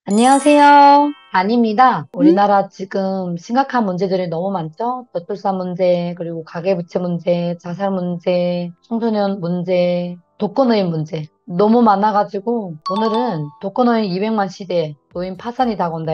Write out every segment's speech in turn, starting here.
안녕하세요. 아닙니다. 응? 우리나라 지금 심각한 문제들이 너무 많죠? 저출산 문제, 그리고 가계부채 문제, 자살 문제, 청소년 문제, 독거노인 문제. 너무 많아가지고 오늘은 독거노인 200만 시대 노인 파산이 다가온다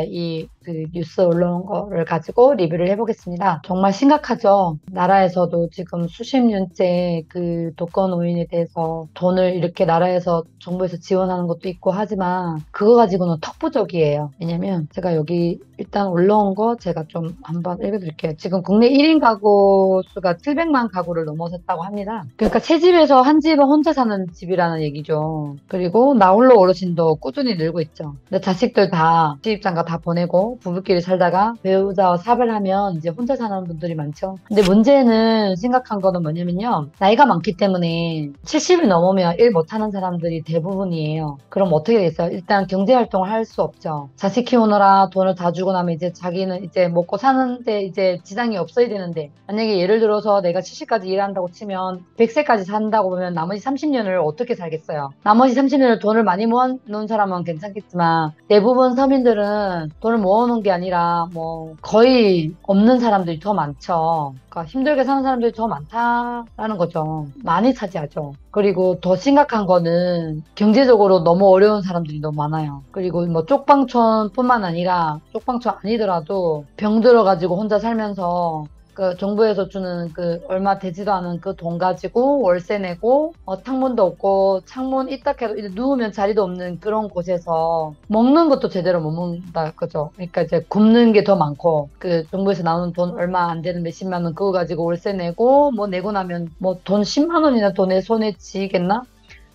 그 뉴스 올라온 거를 가지고 리뷰를 해보겠습니다. 정말 심각하죠? 나라에서도 지금 수십 년째 그 독거노인에 대해서 돈을 이렇게 나라에서 정부에서 지원하는 것도 있고 하지만 그거 가지고는 턱부족이에요. 왜냐면 제가 여기 일단 올라온 거 제가 좀 한번 읽어드릴게요. 지금 국내 1인 가구 수가 700만 가구를 넘어섰다고 합니다. 그러니까 새 집에서 한 집은 혼자 사는 집이라는 얘기죠. 그리고 나홀로 어르신도 꾸준히 늘고 있죠. 근데 자식들 다 시집장가 다 보내고 부부끼리 살다가 배우자와 사별하면 이제 혼자 사는 분들이 많죠. 근데 문제는 심각한 거는 뭐냐면요. 나이가 많기 때문에 70이 넘으면 일 못하는 사람들이 대부분이에요. 그럼 어떻게 되겠어요? 일단 경제활동을 할 수 없죠. 자식 키우느라 돈을 다 주고 나면 이제 자기는 이제 먹고 사는데 이제 지장이 없어야 되는데 만약에 예를 들어서 내가 70까지 일한다고 치면 100세까지 산다고 보면 나머지 30년을 어떻게 살겠어요? 나머지 30년을 돈을 많이 모아놓은 사람은 괜찮겠지만 대부분 서민들은 돈을 모아놓은 게 아니라 뭐 거의 없는 사람들이 더 많죠. 그러니까 힘들게 사는 사람들이 더 많다라는 거죠. 많이 차지하죠. 그리고 더 심각한 거는 경제적으로 너무 어려운 사람들이 너무 많아요. 그리고 뭐 쪽방촌뿐만 아니라 쪽방촌 아니더라도 병 들어가지고 혼자 살면서 그 정부에서 주는 그 얼마 되지도 않은 그 돈 가지고 월세 내고 창문도 없고 창문 있다 해도 이제 누우면 자리도 없는 그런 곳에서 먹는 것도 제대로 못 먹는다 그죠? 그러니까 이제 굶는 게 더 많고 그 정부에서 나오는 돈 얼마 안 되는 몇십만 원 그거 가지고 월세 내고 뭐 내고 나면 뭐 돈 10만 원이나 돈 내 손에 쥐겠나?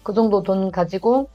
그 정도 돈 가지고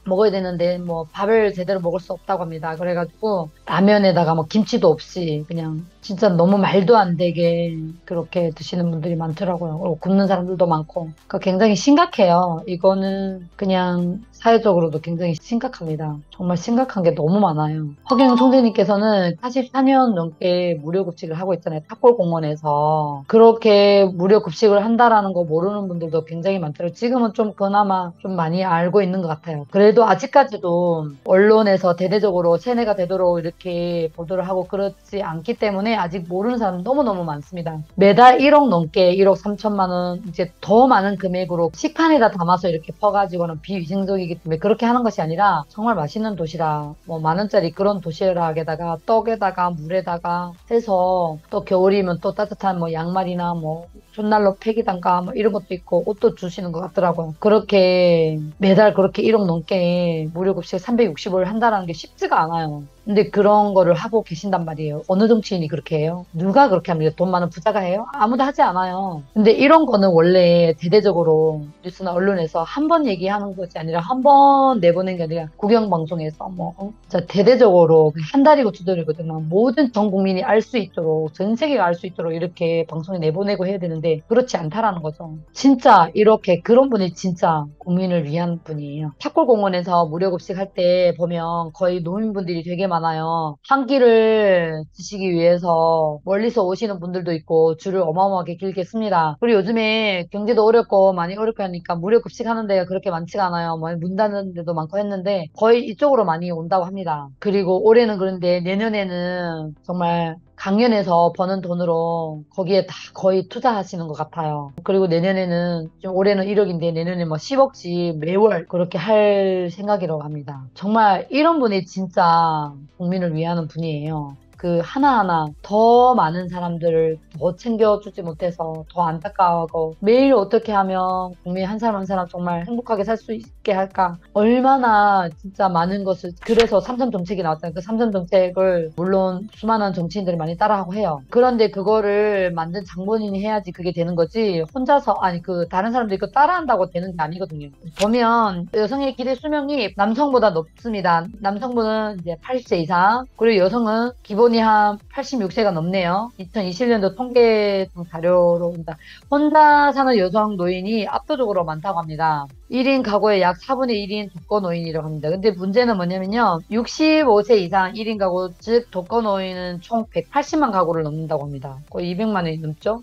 먹어야 되는데 뭐 밥을 제대로 먹을 수 없다고 합니다. 그래가지고 라면에다가 뭐 김치도 없이 그냥 진짜 너무 말도 안 되게 그렇게 드시는 분들이 많더라고요. 그리고 굶는 사람들도 많고. 그러니까 굉장히 심각해요. 이거는 그냥 사회적으로도 굉장히 심각합니다. 정말 심각한 게 너무 많아요. 허경 총재님께서는 44년 넘게 무료 급식을 하고 있잖아요. 탑골공원에서. 그렇게 무료 급식을 한다라는 거 모르는 분들도 굉장히 많더라고요. 지금은 좀 그나마 좀 많이 알고 있는 것 같아요. 그래도 아직까지도 언론에서 대대적으로 세뇌가 되도록 이렇게 보도를 하고 그렇지 않기 때문에 아직 모르는 사람 너무너무 많습니다. 매달 1억 넘게 1억 3천만 원 이제 더 많은 금액으로 식판에다 담아서 이렇게 퍼가지고는 비위생적이기 때문에 그렇게 하는 것이 아니라 정말 맛있는 도시락 뭐 만 원짜리 그런 도시락에다가 떡에다가 물에다가 해서 또 겨울이면 또 따뜻한 뭐 양말이나 뭐 전날로 팩이단가 뭐 이런 것도 있고 옷도 주시는 것 같더라고요. 그렇게 매달 그렇게 1억 넘게 무료급식 360을 한다는 게 쉽지가 않아요. 근데 그런 거를 하고 계신단 말이에요. 어느 정치인이 그렇게 해요? 누가 그렇게 합니까? 돈 많은 부자가 해요? 아무도 하지 않아요. 근데 이런 거는 원래 대대적으로 뉴스나 언론에서 한 번 얘기하는 것이 아니라 한 번 내보낸 게 아니라 국영방송에서 뭐 진짜 대대적으로 한 달이고 두 달이거든요. 모든 전 국민이 알 수 있도록 전 세계가 알 수 있도록 이렇게 방송에 내보내고 해야 되는데 그렇지 않다라는 거죠. 진짜 이렇게 그런 분이 진짜 국민을 위한 분이에요. 탑골공원에서 무료 급식할 때 보면 거의 노인분들이 되게 많아요. 한 끼를 드시기 위해서 멀리서 오시는 분들도 있고 줄을 어마어마하게 길게 씁니다. 그리고 요즘에 경제도 어렵고 많이 어렵고 하니까 무료 급식하는 데가 그렇게 많지가 않아요. 뭐 문 닫는 데도 많고 했는데 거의 이쪽으로 많이 온다고 합니다. 그리고 올해는 그런데 내년에는 정말 강연에서 버는 돈으로 거기에 다 거의 투자하시는 것 같아요. 그리고 내년에는 좀 올해는 1억인데 내년에 뭐 10억씩 매월 그렇게 할 생각이라고 합니다. 정말 이런 분이 진짜 국민을 위하는 분이에요. 그 하나하나 더 많은 사람들을 더 챙겨주지 못해서 더 안타까워하고 매일 어떻게 하면 국민 한 사람 한 사람 정말 행복하게 살 수 있게 할까 얼마나 진짜 많은 것을 그래서 삼선 정책이 나왔잖아요. 그 삼선 정책을 물론 수많은 정치인들이 많이 따라하고 해요. 그런데 그거를 만든 장본인이 해야지 그게 되는 거지 혼자서 아니 그 다른 사람들이 그 따라한다고 되는 게 아니거든요. 보면 여성의 기대 수명이 남성보다 높습니다. 남성분은 이제 80세 이상 그리고 여성은 기본이 한 86세가 넘네요. 2020년도 통계 자료로 본다. 혼자 사는 여성 노인이 압도적으로 많다고 합니다. 1인 가구의 약 4분의 1인 독거노인이라고 합니다. 근데 문제는 뭐냐면요. 65세 이상 1인 가구, 즉 독거노인은 총 180만 가구를 넘는다고 합니다. 거의 200만 원이 넘죠?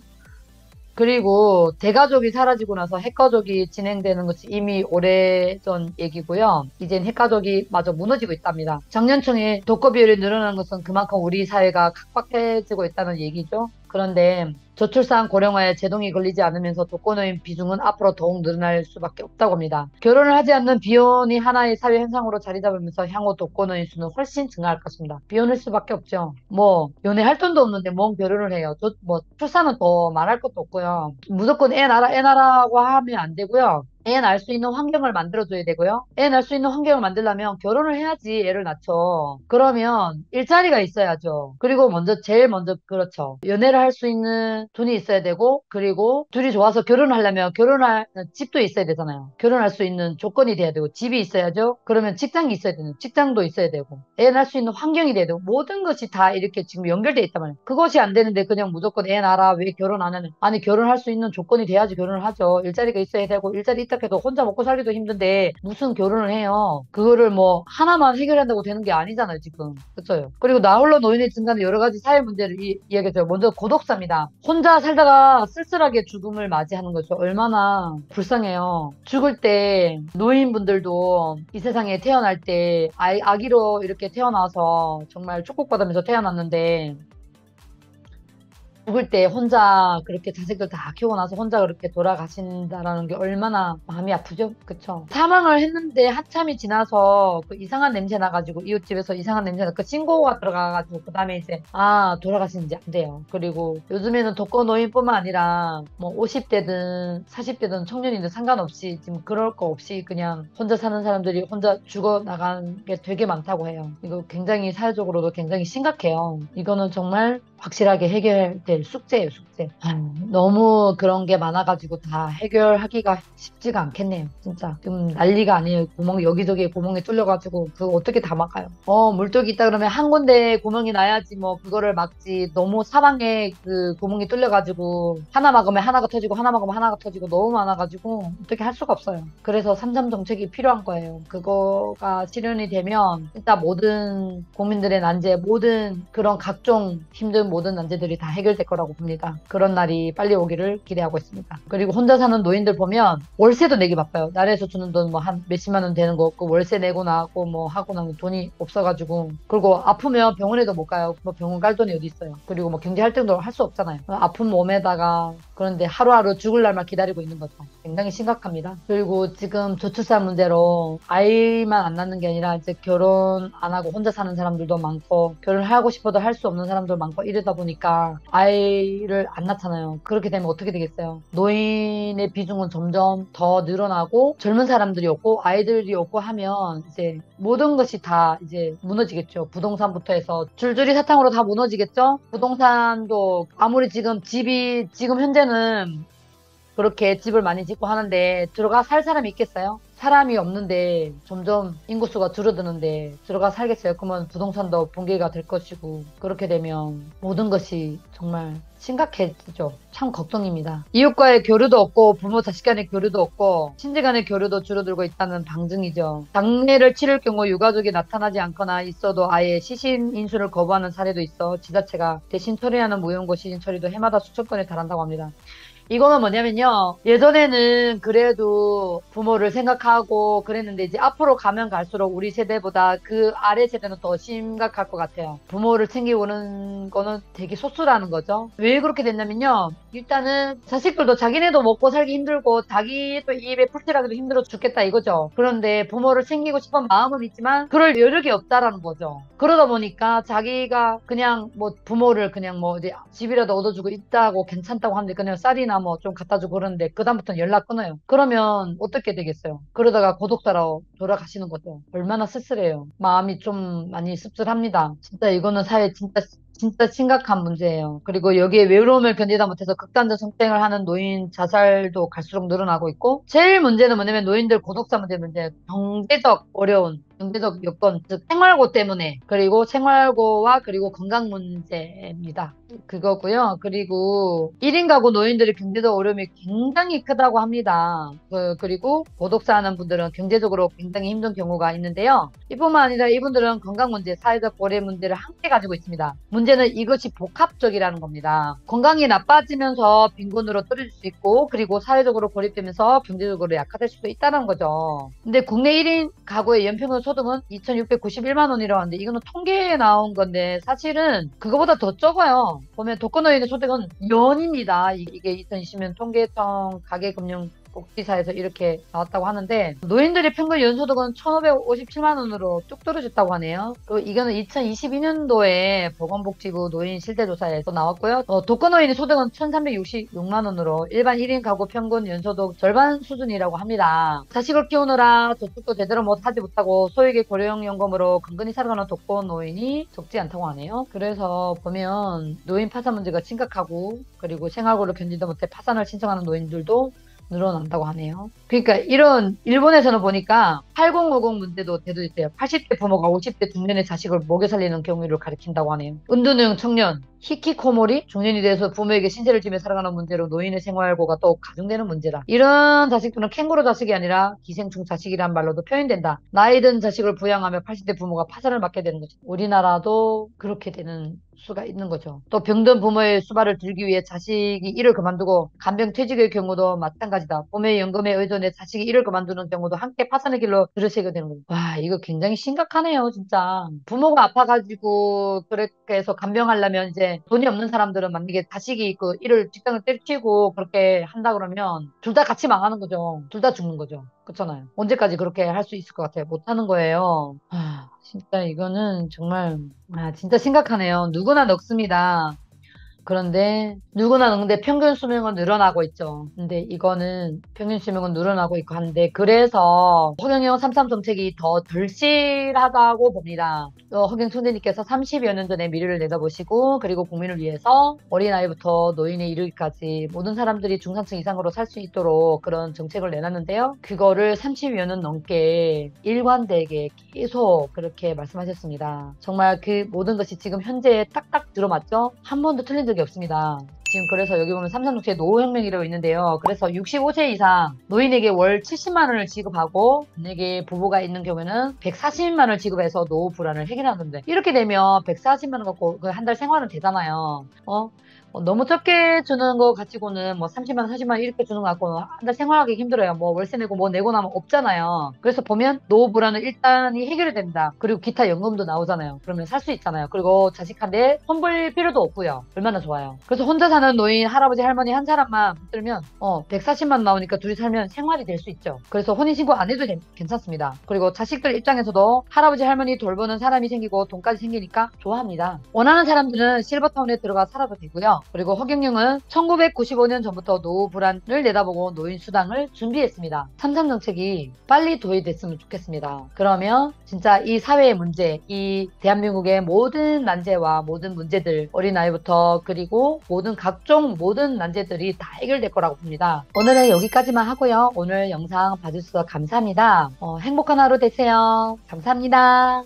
그리고 대가족이 사라지고 나서 핵가족이 진행되는 것이 이미 오래전 얘기고요. 이젠 핵가족이 마저 무너지고 있답니다. 작년 총에 독거 비율이 늘어나는 것은 그만큼 우리 사회가 각박해지고 있다는 얘기죠. 그런데 저출산 고령화에 제동이 걸리지 않으면서 독거노인 비중은 앞으로 더욱 늘어날 수밖에 없다고 합니다. 결혼을 하지 않는 비혼이 하나의 사회 현상으로 자리 잡으면서 향후 독거노인 수는 훨씬 증가할 것입니다. 비혼일 수밖에 없죠. 뭐 연애할 돈도 없는데 뭔 결혼을 해요. 뭐 출산은 더 말할 것도 없고요. 무조건 애 낳으라고 하면 안 되고요. 애 낳을 수 있는 환경을 만들어줘야 되고요. 애 낳을 수 있는 환경을 만들려면 결혼을 해야지 애를 낳죠. 그러면 일자리가 있어야죠. 그리고 제일 먼저 그렇죠. 연애를 할 수 있는 돈이 있어야 되고, 그리고 둘이 좋아서 결혼을 하려면 결혼할 집도 있어야 되잖아요. 결혼할 수 있는 조건이 돼야 되고, 집이 있어야죠. 그러면 직장이 있어야 되는, 직장도 있어야 되고, 애 낳을 수 있는 환경이 돼야 되고, 모든 것이 다 이렇게 지금 연결돼 있단 말이에요. 그것이 안 되는데 그냥 무조건 애 낳아라. 왜 결혼 안 하는? 아니, 결혼할 수 있는 조건이 돼야지 결혼을 하죠. 일자리가 있어야 되고, 일자리 있다 해도 혼자 먹고 살기도 힘든데 무슨 결혼을 해요. 그거를 뭐 하나만 해결한다고 되는 게 아니잖아요, 지금. 그렇죠? 그리고 나 홀로 노인의 증가는 여러 가지 사회 문제를 이야기했어요. 먼저 고독사입니다. 혼자 살다가 쓸쓸하게 죽음을 맞이하는 거죠. 얼마나 불쌍해요. 죽을 때 노인분들도 이 세상에 태어날 때 아기로 이렇게 태어나서 정말 축복받으면서 태어났는데 죽을 때 혼자 그렇게 자식들 다 키우고 나서 혼자 그렇게 돌아가신다라는 게 얼마나 마음이 아프죠? 그쵸? 사망을 했는데 한참이 지나서 그 이상한 냄새 나가지고 이웃집에서 이상한 냄새 그 신고가 들어가가지고 그 다음에 이제 돌아가시는지 안 돼요. 그리고 요즘에는 독거노인뿐만 아니라 뭐 50대든 40대든 청년이든 상관없이 지금 그럴 거 없이 그냥 혼자 사는 사람들이 혼자 죽어나간 게 되게 많다고 해요. 이거 굉장히 사회적으로도 굉장히 심각해요. 이거는 정말 확실하게 해결될 숙제예요, 숙제. 너무 그런 게 많아가지고 다 해결하기가 쉽지가 않겠네요, 진짜. 지금 난리가 아니에요. 여기저기 구멍이 뚫려가지고 그거 어떻게 다 막아요? 물독이 있다 그러면 한 군데 구멍이 나야지 뭐 그거를 막지. 너무 사방에 그 구멍이 뚫려가지고 하나 막으면 하나가 터지고 하나 막으면 하나가 터지고 너무 많아가지고 어떻게 할 수가 없어요. 그래서 3점 정책이 필요한 거예요. 그거가 실현이 되면 일단 모든 국민들의 난제, 모든 그런 각종 힘든 모든 난제들이 다 해결될 거라고 봅니다. 그런 날이 빨리 오기를 기대하고 있습니다. 그리고 혼자 사는 노인들 보면 월세도 내기 바빠요. 나라에서 주는 돈 뭐 한 몇십만 원 되는 거 없고 월세 내고 나고 뭐 하고 나면 돈이 없어가지고, 그리고 아프면 병원에도 못 가요. 뭐 병원 갈 돈이 어디 있어요. 그리고 뭐 경제 활동도 할 수 없잖아요. 아픈 몸에다가 그런데 하루하루 죽을 날만 기다리고 있는 거죠. 굉장히 심각합니다. 그리고 지금 저출산 문제로 아이만 안 낳는 게 아니라 이제 결혼 안 하고 혼자 사는 사람들도 많고, 결혼하고 싶어도 할 수 없는 사람도 많고 이러다 보니까 아이를 안 낳잖아요. 그렇게 되면 어떻게 되겠어요? 노인의 비중은 점점 더 늘어나고 젊은 사람들이 없고 아이들이 없고 하면 이제 모든 것이 다 이제 무너지겠죠. 부동산부터 해서 줄줄이 사탕으로 다 무너지겠죠. 부동산도 아무리 지금 현재는 그렇게 집을 많이 짓고 하는데 들어가 살 사람이 있겠어요? 사람이 없는데 점점 인구수가 줄어드는데 들어가 살겠어요? 그러면 부동산도 붕괴가 될 것이고, 그렇게 되면 모든 것이 정말 심각해지죠. 참 걱정입니다. 이웃과의 교류도 없고 부모 자식 간의 교류도 없고 친지 간의 교류도 줄어들고 있다는 방증이죠. 장례를 치를 경우 유가족이 나타나지 않거나 있어도 아예 시신 인수를 거부하는 사례도 있어 지자체가 대신 처리하는 무용고 시신 처리도 해마다 수천 건에 달한다고 합니다. 이거는 뭐냐면요. 예전에는 그래도 부모를 생각하고 그랬는데 이제 앞으로 가면 갈수록 우리 세대보다 그 아래 세대는 더 심각할 것 같아요. 부모를 챙기고는 거는 되게 소수라는 거죠. 왜 그렇게 됐냐면요. 일단은 자식들도 자기네도 먹고 살기 힘들고 자기도 입에 풀칠하기도 힘들어 죽겠다 이거죠. 그런데 부모를 챙기고 싶은 마음은 있지만 그럴 여력이 없다라는 거죠. 그러다 보니까 자기가 그냥 뭐 부모를 그냥 뭐 이제 집이라도 얻어주고 있다고 괜찮다고 하는데 그냥 쌀이나 뭐 좀 갖다 주고 그러는데 그다음부터는 연락 끊어요. 그러면 어떻게 되겠어요? 그러다가 고독사로 돌아가시는 거죠. 얼마나 쓸쓸해요. 마음이 좀 많이 씁쓸합니다. 진짜 이거는 사회 진짜 심각한 문제예요. 그리고 여기에 외로움을 견디다 못해서 극단적 성생을 하는 노인 자살도 갈수록 늘어나고 있고, 제일 문제는 뭐냐면 노인들 고독사 문제, 경제적 어려운, 경제적 여건, 즉 생활고 때문에, 그리고 생활고와 그리고 건강 문제입니다. 그거고요. 그리고 1인 가구 노인들의 경제적 어려움이 굉장히 크다고 합니다. 그리고 고독사 하는 분들은 경제적으로 굉장히 힘든 경우가 있는데요. 이뿐만 아니라 이분들은 건강 문제, 사회적 고려 문제를 함께 가지고 있습니다. 문제는 이것이 복합적이라는 겁니다. 건강이 나빠지면서 빈곤으로 떨어질 수 있고, 그리고 사회적으로 고립되면서 경제적으로 약화될 수도 있다는 거죠. 근데 국내 1인 가구의 연평균 소득은 2,691만 원이라고 하는데, 이거는 통계에 나온 건데 사실은 그거보다 더 적어요. 보면 독거노인의 소득은 연입니다. 이게 2020년 통계청 가계금융복지사에서 이렇게 나왔다고 하는데, 노인들의 평균 연소득은 1,557만 원으로 뚝 떨어졌다고 하네요. 이거는 2022년도에 보건복지부 노인 실태조사에서 나왔고요. 독거노인의 소득은 1,366만 원으로 일반 1인 가구 평균 연소득 절반 수준이라고 합니다. 자식을 키우느라 저축도 제대로 하지 못하고 소액의 고령연금으로 근근히 살아가는 독거노인이 적지 않다고 하네요. 그래서 보면 노인 파산 문제가 심각하고, 그리고 생활고를 견디다 못해 파산을 신청하는 노인들도 늘어난다고 하네요. 그러니까 이런 일본에서는 보니까 8050 문제도 대두됐대요. 80대 부모가 50대 중년의 자식을 먹여 살리는 경우를 가리킨다고 하네요. 은둔형 청년, 히키코모리, 중년이 돼서 부모에게 신세를 지며 살아가는 문제로 노인의 생활고가 또 가중되는 문제다. 이런 자식들은 캥거루 자식이 아니라 기생충 자식이란 말로도 표현된다. 나이 든 자식을 부양하며 80대 부모가 파산을 맞게 되는 거죠. 우리나라도 그렇게 되는 수가 있는 거죠. 또 병든 부모의 수발을 들기 위해 자식이 일을 그만두고 간병퇴직의 경우도 마찬가지다. 부모의 연금에 의존해 자식이 일을 그만두는 경우도 함께 파산의 길로 들으시게 되는 거죠. 와, 이거 굉장히 심각하네요, 진짜. 부모가 아파가지고 그렇게 해서 간병하려면 이제 돈이 없는 사람들은 만약에 자식이 그 일을 직장을 때려치고 그렇게 한다 그러면 둘 다 같이 망하는 거죠. 둘 다 죽는 거죠. 그렇잖아요. 언제까지 그렇게 할 수 있을 것 같아요? 못 하는 거예요. 진짜 이거는 정말 진짜 심각하네요. 누구나 늙습니다. 그런데 누구나 늙는데 평균 수명은 늘어나고 있죠. 근데 이거는 평균 수명은 늘어나고 있고 한데, 그래서 허경영 3.3 정책이 더 절실하다고 봅니다. 허경 총재님께서 30여 년 전에 미래를 내다보시고, 그리고 국민을 위해서 어린아이부터 노인에 이르기까지 모든 사람들이 중산층 이상으로 살 수 있도록 그런 정책을 내놨는데요. 그거를 30여 년 넘게 일관되게 계속 그렇게 말씀하셨습니다. 정말 그 모든 것이 지금 현재에 딱딱 들어맞죠? 한 번도 틀린 적이 없습니다. 지금 그래서 여기 보면 삼성정치의 노후혁명이라고 있는데요. 그래서 65세 이상 노인에게 월 70만 원을 지급하고, 만약에 부부가 있는 경우에는 140만 원을 지급해서 노후 불안을 해결하는데, 이렇게 되면 140만 원 갖고 한 달 생활은 되잖아요. 너무 적게 주는 거 가지고는 뭐 30만 원, 40만 원 이렇게 주는 거 갖고는 한 달 생활하기 힘들어요. 뭐 월세 내고 뭐 내고 나면 없잖아요. 그래서 보면 노후 불안은 일단이 해결이 됩니다. 그리고 기타 연금도 나오잖아요. 그러면 살 수 있잖아요. 그리고 자식한테 손볼 필요도 없고요. 얼마나 좋아요. 그래서 혼자 사는 노인, 할아버지, 할머니 한 사람만 붙들면 140만 원 나오니까 둘이 살면 생활이 될 수 있죠. 그래서 혼인신고 안 해도 괜찮습니다. 그리고 자식들 입장에서도 할아버지, 할머니 돌보는 사람이 생기고 돈까지 생기니까 좋아합니다. 원하는 사람들은 실버타운에 들어가 살아도 되고요. 그리고 허경영은 1995년 전부터 노후 불안을 내다보고 노인 수당을 준비했습니다. 삼삼 정책이 빨리 도입됐으면 좋겠습니다. 그러면 진짜 이 사회의 문제, 이 대한민국의 모든 난제와 모든 문제들, 어린아이부터 그리고 각종 모든 난제들이 다 해결될 거라고 봅니다. 오늘은 여기까지만 하고요. 오늘 영상 봐주셔서 감사합니다. 행복한 하루 되세요. 감사합니다.